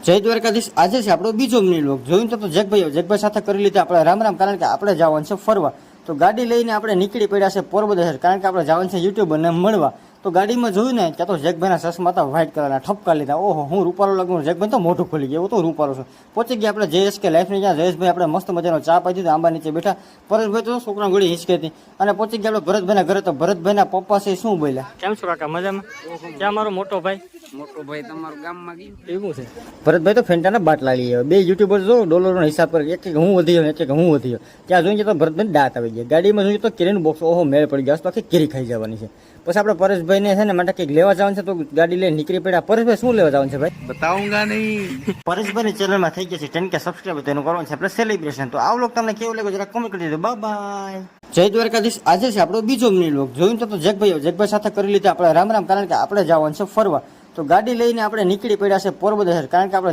જય દ્વારકાધીશ. આજે છે આપણો બીજો મિનિટ વ્લોગ. જોયું તો જેકભાઈ સાથે કરી લીધા આપણે રામ રામ, કારણ કે આપણે જવાનું છે ફરવા. તો ગાડી લઈને આપણે નીકળી પડ્યા છે પોરબંદર, કારણ કે આપણે જવાનું છે યુટ્યુબરને મળવા. તો ગાડીમાં જોયું ને ત્યાં તો જેકભાઈના ચશ્મા હતા વ્હાઇટ કલરના, ઠપકા લીધા. ઓહો, હું રૂપારો લાગુ. જેકભાઈ તો મોઢું ખોલી ગયું, તો રૂપારો છે. પહોંચી ગયા આપણે JSK લાઈફની, જ્યાં જયેશભાઈ આપણે મસ્ત મજાનો ચા પાઈ દીધો, આંબા નીચે બેઠા. પરેશભાઈ તો છોકરા ગોળી હિંચકી હતી. અને પહોંચી ગયા આપણે ભરતભાઈના ઘરે. તો ભરતભાઈના પપ્પા છે શું બોલ્યા? કેમ છો કાકા? મજામાં? ક્યાં મારો મોટો ભાઈ? મોટો ભાઈ તમારું ગામમાં ગયું એવું છે. ભરતભાઈ તો ફેન્ટાના બાટલા લઈ આવ્યા. બે યુટ્યુબર જો ડોલરનો હિસાબ કરે, એક હું વધી ગયો, એક હું વધી ગયો. ત્યાં જોઈએ તો ભરતભાઈ દાંત આવી ગયા. ગાડીમાં જોઈએ તો કેરીનું બોક્સ, ઓહો મેળ પડી ગયા, તો આખી કેરી ખાઈ જવાની છે. પછી આપણે પરેશભાઈને છે ને માટે કંઈક લેવા જવાનું છે, તો ગાડી લઈને નીકળી પડ્યા. પરેશભાઈ શું લેવા જવાનું છે ભાઈ? બતાઉંગા નહીં. પરેશભાઈની ચેનલમાં થઈ ગયા છે 10K સબસ્ક્રાઈબર, તેનું કરવાનું છે આપણે સેલિબ્રેશન. તો આ વ્લોગ તમને કેવું લાગ્યો જરા કોમેન્ટ કરી દેજો. બાય. જય દ્વારકાધીશ. આજે છે આપણો બીજો મિનિટ વ્લોગ. જોયું તો જેકભાઈ સાથે કરી લીધા આપણે રામ રામ, કારણ કે આપણે જવાનું છે ફરવા. તો ગાડી લઈને આપણે નીકળી પડ્યા છે પોરબંદર, કારણ કે આપણે